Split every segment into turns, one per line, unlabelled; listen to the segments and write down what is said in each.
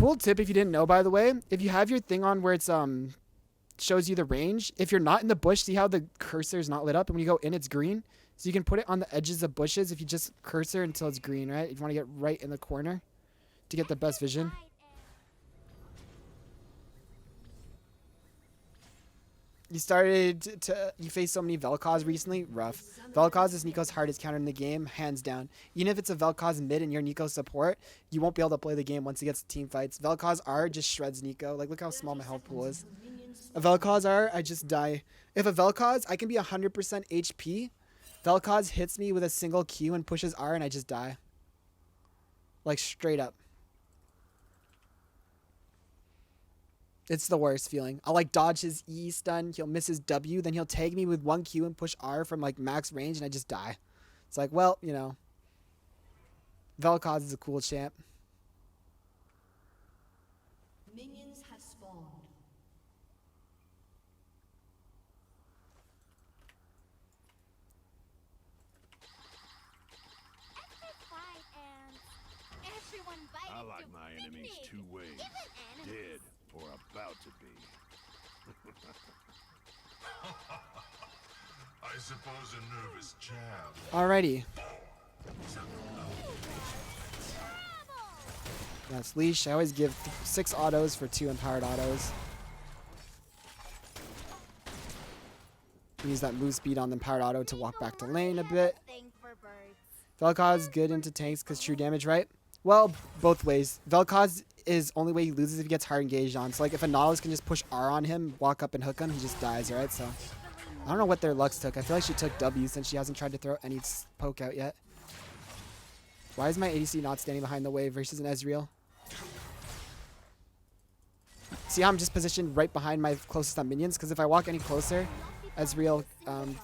Cool tip if you didn't know, by the way. If you have your thing on where it's shows you the range, if you're not in the bush, see how the cursor is not lit up, and when you go in, it's green. So you can put it on the edges of bushes if you just cursor until it's green, right? If you want to get right in the corner to get the best vision. You faced so many Vel'Koz recently? Rough. Vel'Koz is Neeko's hardest counter in the game, hands down. Even if it's a Vel'Koz mid and you're Neeko support, you won't be able to play the game once he gets to team fights. Vel'Koz R just shreds Neeko. Like, look how small my health pool is. A Vel'Koz R, I just die. If a Vel'Koz, I can be 100% HP. Vel'Koz hits me with a single Q and pushes R and I just die. Like, straight up. It's the worst feeling. I'll like dodge his E stun. He'll miss his W. Then he'll tag me with one Q and push R from like max range and I just die. It's like, well, you know. Vel'Koz is a cool champ.
Minions have spawned.
I like my enemies two ways. Dead or about to be.
I suppose a nervous jab.
Alrighty. That's leash. I always give 6 autos for 2 empowered autos. Use that move speed on the empowered auto to walk back to lane a bit. Vel'Koz good into tanks because true damage, right? Well, both ways. Vel'Koz is only way he loses if he gets hard engaged on. So like if a Nautilus can just push R on him, walk up and hook him, he just dies, right? So I don't know what their Lux took. I feel like she took W since she hasn't tried to throw any poke out yet. Why is my ADC not standing behind the wave versus an Ezreal? See how I'm just positioned right behind my closest on minions? Because if I walk any closer, Ezreal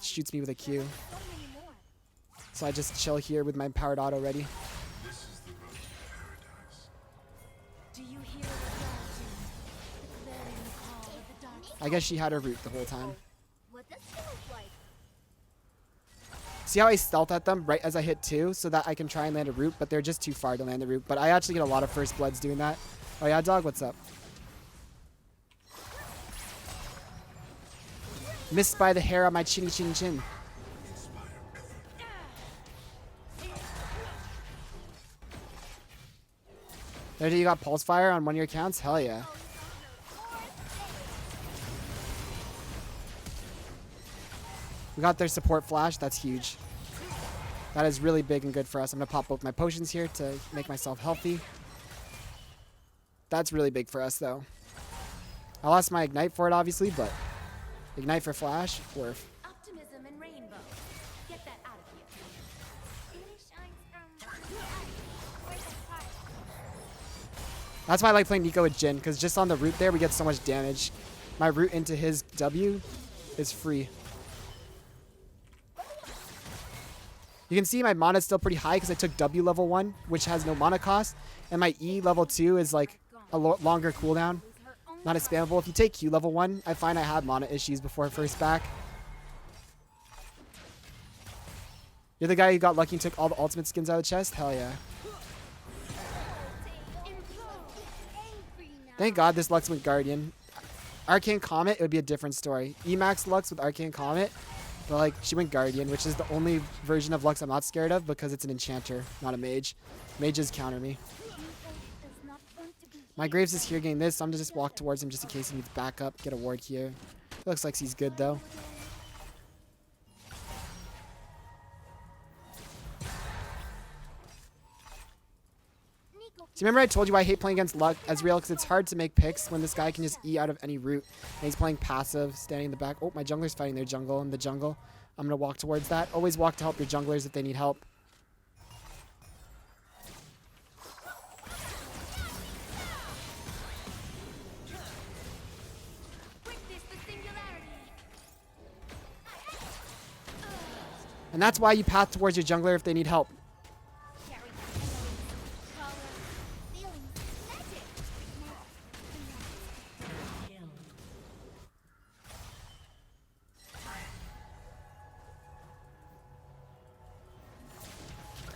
shoots me with a Q. So I just chill here with my powered auto ready. I guess she had her root the whole time. See how I stealth at them right as I hit 2 so that I can try and land a root, but they're just too far to land the root. But I actually get a lot of first bloods doing that. Oh yeah, dog, what's up? Missed by the hair on my chinny chin chin. There you got pulse fire on one of your accounts? Hell yeah. We got their support flash. That's huge. That is really big and good for us. I'm going to pop both my potions here to make myself healthy. That's really big for us, though. I lost my ignite for it, obviously, but ignite for flash, worth.
Optimism and rainbow. Get that out of here.
That's why I like playing Neeko with Jhin, because just on the root there, we get so much damage. My root into his W is free. You can see my mana is still pretty high because I took W level 1, which has no mana cost. And my E level 2 is like a longer cooldown. Not as spammable. If you take Q level 1, I find I have mana issues before first back. You're the guy who got lucky and took all the ultimate skins out of the chest? Hell yeah. Thank God this Lux went Guardian. Arcane Comet, it would be a different story. Emax Lux with Arcane Comet. But like, she went Guardian, which is the only version of Lux I'm not scared of because it's an enchanter, not a mage. Mages counter me. My Graves is here getting this, so I'm going to just walk towards him just in case he needs backup. Get a ward here. Looks like he's good, though. So remember I told you I hate playing against Ezreal because it's hard to make picks when this guy can just E out of any route. And he's playing passive, standing in the back. Oh, my jungler's fighting their jungle in the jungle. I'm going to walk towards that. Always walk to help your junglers if they need help. And that's why you path towards your jungler if they need help.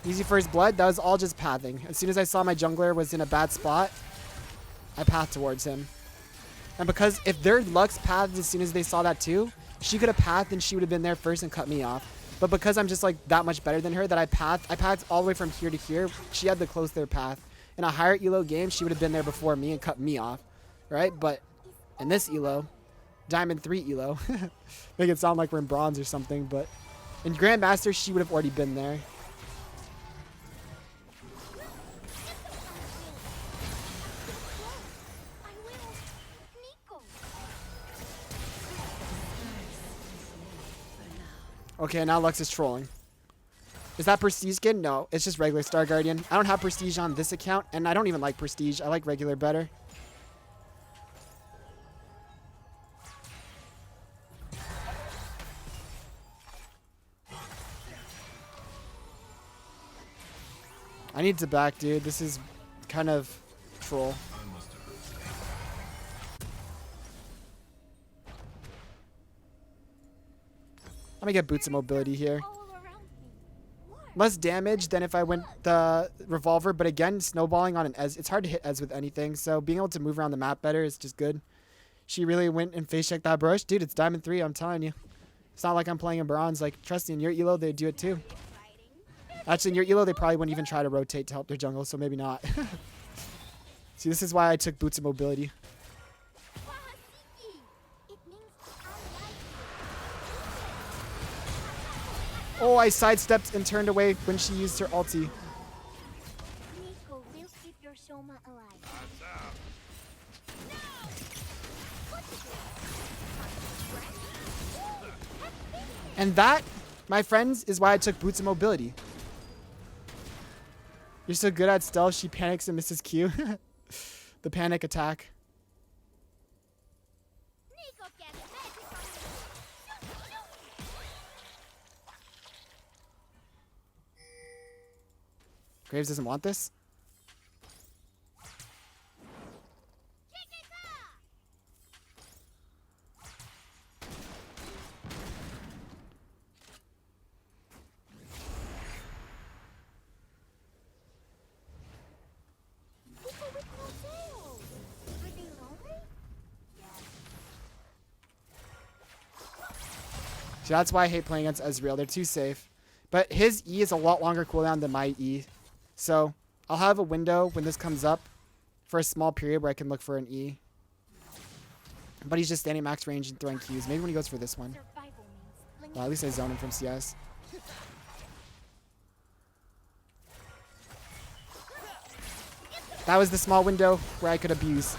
Easy first blood. That was all just pathing. As soon as I saw my jungler was in a bad spot, I pathed towards him. And because if their Lux pathed as soon as they saw that too, she could have pathed and she would have been there first and cut me off. But because I'm just like that much better than her, that I pathed all the way from here to here, she had to close their path. In a higher elo game, she would have been there before me and cut me off, right? But in this elo, Diamond 3 elo, make it sound like we're in bronze or something, but in Grandmaster, she would have already been there. Okay, now Lux is trolling. Is that Prestige skin? No, it's just regular Star Guardian. I don't have Prestige on this account, and I don't even like Prestige. I like regular better. I need to back, dude. This is kind of troll. I'm gonna get Boots of Mobility here. Less damage than if I went the Revolver, but again, snowballing on an Ez, it's hard to hit Ez with anything, so being able to move around the map better is just good. She really went and face checked that brush. Dude, it's Diamond 3, I'm telling you. It's not like I'm playing in Bronze. Like, trust me, in your elo, they do it too. Actually, in your elo, they probably wouldn't even try to rotate to help their jungle, so maybe not. See, this is why I took Boots of Mobility. Oh, I sidestepped and turned away when she used her ulti.
Neko will keep your Shoma alive.
And that, my friends, is why I took Boots of Mobility. You're so good at stealth, she panics and misses Q. The panic attack.
Neko gets magic on you.
Graves doesn't want this.
People with no tails. Are they lonely?
So that's why I hate playing against Ezreal. They're too safe. But his E is a lot longer cooldown than my E. So I'll have a window when this comes up for a small period where I can look for an E. But he's just standing max range and throwing Qs. Maybe when he goes for this one.
Survival means
Well, at least I zone him from CS. That was the small window where I could abuse.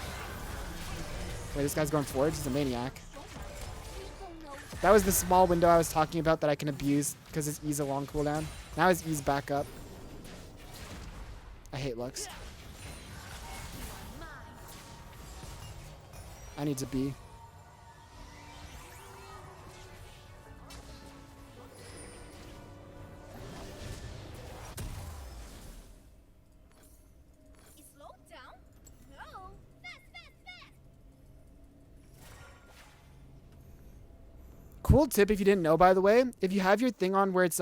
Wait, this guy's going forward? He's a maniac. That was the small window I was talking about that I can abuse because his E's a long cooldown. Now his E's back up. I hate Lux. I need to be.
It slowed down? No. Fast.
Cool tip if you didn't know, by the way. If you have your thing on where it's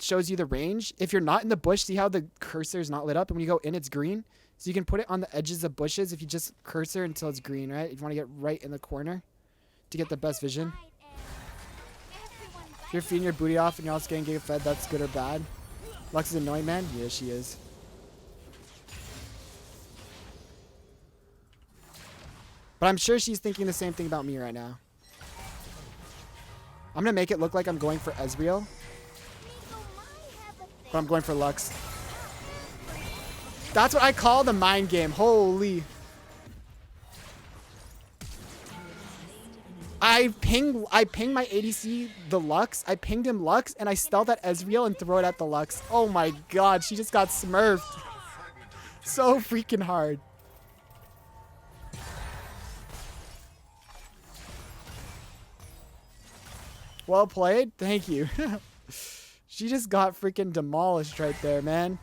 shows you the range, if you're not in the bush, see how the cursor is not lit up, and when you go in, it's green. So you can put it on the edges of bushes if you just cursor until it's green, right? If you want to get right in the corner to get the best vision. If you're feeding your booty off and you're also getting fed, that's good or bad. Lux is annoying, man. Yeah, she is. But I'm sure she's thinking the same thing about me right now. I'm going to make it look like I'm going for Ezreal. But I'm going for Lux. That's what I call the mind game. Holy. I ping my ADC the Lux. I pinged him Lux and I stealth at Ezreal and throw it at the Lux. Oh my god, she just got smurfed. So freaking hard. Well played. Thank you. She just got freaking demolished right there, man.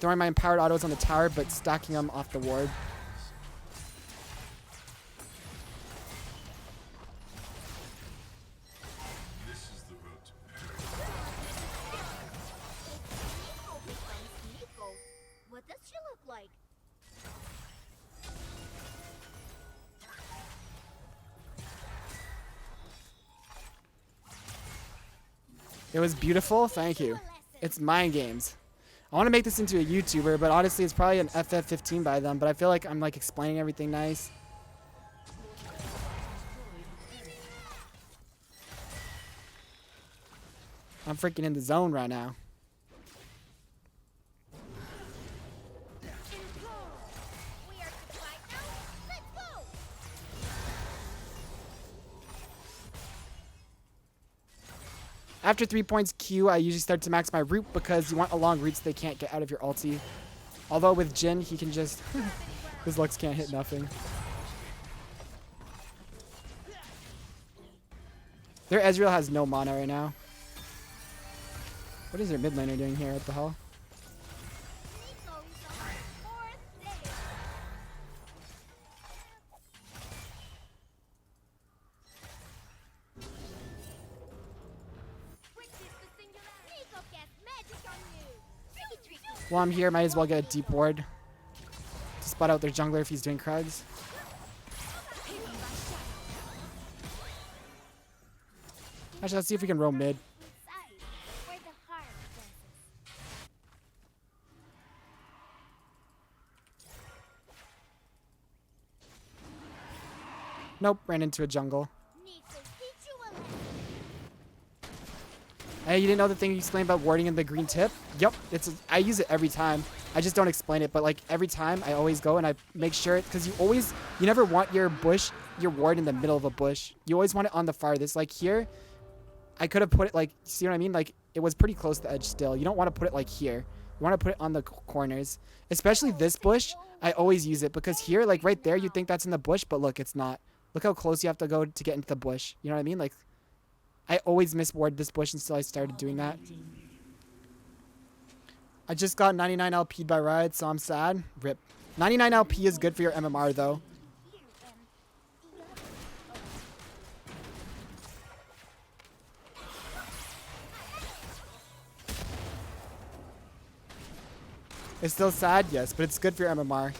Throwing my empowered autos on the tower, but stacking them off the ward.
This is the road to
It was beautiful. Thank you. It's mind games. I want to make this into a YouTuber, but honestly, it's probably an FF15 by them. But I feel like I'm like explaining everything nice. I'm freaking in the zone right now.
We are to fight now. Let's go.
After 3 points Q, I usually start to max my root because you want a long root so they can't get out of your ulti. Although with Jhin, he can just... his Lux can't hit nothing. Their Ezreal has no mana right now. What is their mid laner doing here? What the hell?
Neeko is on our fourth day. Which is the singularity? Neeko casts magic on you. Tricky.
While I'm here, might as well get a deep ward to spot out their jungler if he's doing Krugs. Actually, let's see if we can roam mid.
Where the heart dances.
Nope, ran into a jungle.
Neeko, teach you a lesson.
Hey, you didn't know the thing you explained about warding in the green tip? Yep, I use it every time. I just don't explain it, but like every time I always go and I make sure, because you never want your ward in the middle of a bush. You always want it on the farthest. Like here, I could have put it like, see what I mean? Like it was pretty close to the edge still. You don't want to put it like here. You want to put it on the corners, especially this bush. I always use it because here, like right there, you think that's in the bush, but look, it's not. Look how close you have to go to get into the bush. You know what I mean? Like I always misward this bush until I started doing that. I just got 99 LP'd by Riot, so I'm sad. Rip. 99 LP is good for your MMR though. It's still sad, yes, but it's good for your MMR.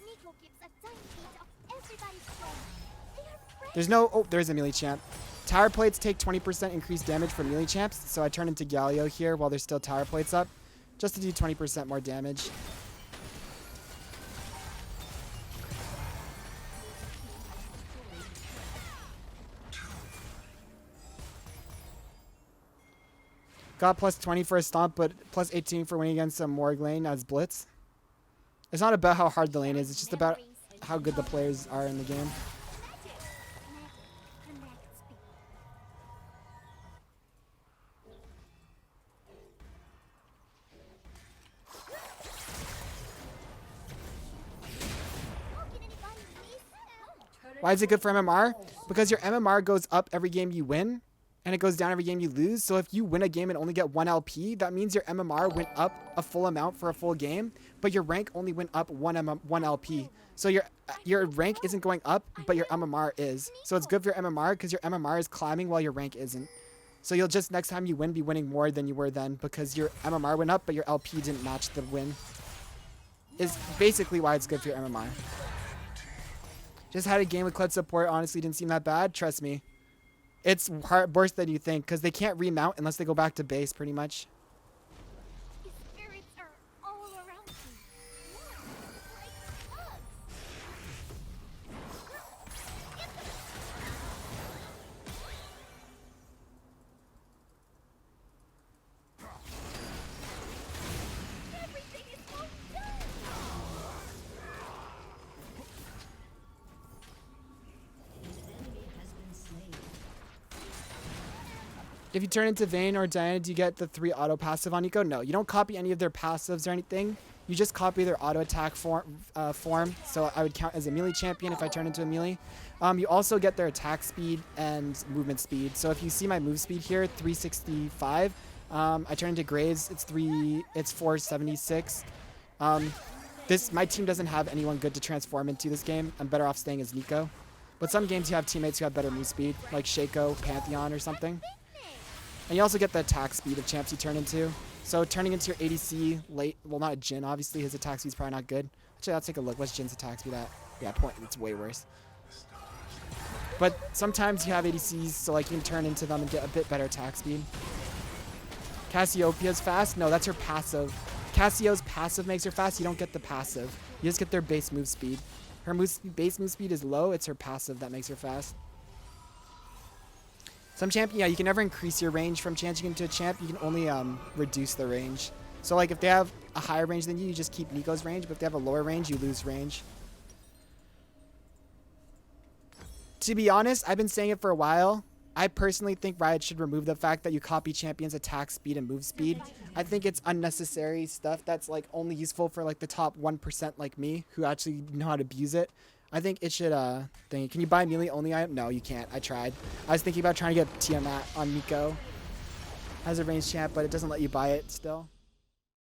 Neeko gives a tiny bit of everybody's strength. They are friends.
There's no... Oh, there's a melee champ. Tower plates take 20% increased damage from melee champs, so I turn into Galio here while there's still tower plates up, just to do 20% more damage. Got plus 20 for a stomp, but plus 18 for winning against a Morg lane as Blitz. It's not about how hard the lane is, it's just about how good the players are in the game. Why is it good for MMR? Because your MMR goes up every game you win, and it goes down every game you lose. So if you win a game and only get 1 LP, that means your MMR went up a full amount for a full game, but your rank only went up 1 LP. So your rank isn't going up, but your MMR is. So it's good for your MMR because your MMR is climbing while your rank isn't. So you'll just, next time you win, be winning more than you were then because your MMR went up, but your LP didn't match the win. Is basically why it's good for your MMR. Just had a game with Kled support. Honestly, didn't seem that bad. Trust me. It's worse than you think because they can't remount unless they go back to base pretty much.
His spirits are all around you. Like us. Everything is so done.
If you turn into Vayne or Diana, do you get the 3 auto passive on Neeko? No, you don't copy any of their passives or anything. You just copy their auto attack form. So I would count as a melee champion if I turn into a melee. You also get their attack speed and movement speed. So if you see my move speed here, 365. I turn into Graves. It's 476. My team doesn't have anyone good to transform into this game. I'm better off staying as Neeko. But some games you have teammates who have better move speed, like Shaco, Pantheon, or something. And you also get the attack speed of champs you turn into. So turning into your ADC late, well, not Jhin, obviously his attack speed's probably not good. Actually, let's take a look. What's Jin's attack speed at? Yeah, it's way worse. But sometimes you have ADCs, so like you can turn into them and get a bit better attack speed. Cassiopeia's fast? No, that's her passive. Cassio's passive makes her fast. You don't get the passive. You just get their base move speed. Her base move speed is low. It's her passive that makes her fast. Some champion, yeah, you can never increase your range from changing into a champ. You can only reduce the range. So like if they have a higher range than you, you just keep Neeko's range. But if they have a lower range, you lose range. To be honest, I've been saying it for a while. I personally think Riot should remove the fact that you copy champions' attack speed and move speed. I think it's unnecessary stuff that's like only useful for like the top 1% like me who actually know how to abuse it. I think it should can you buy melee only item? No, you can't. I tried. I was thinking about trying to get Tiamat on Neeko as a ranged champ, but it doesn't let you buy it still.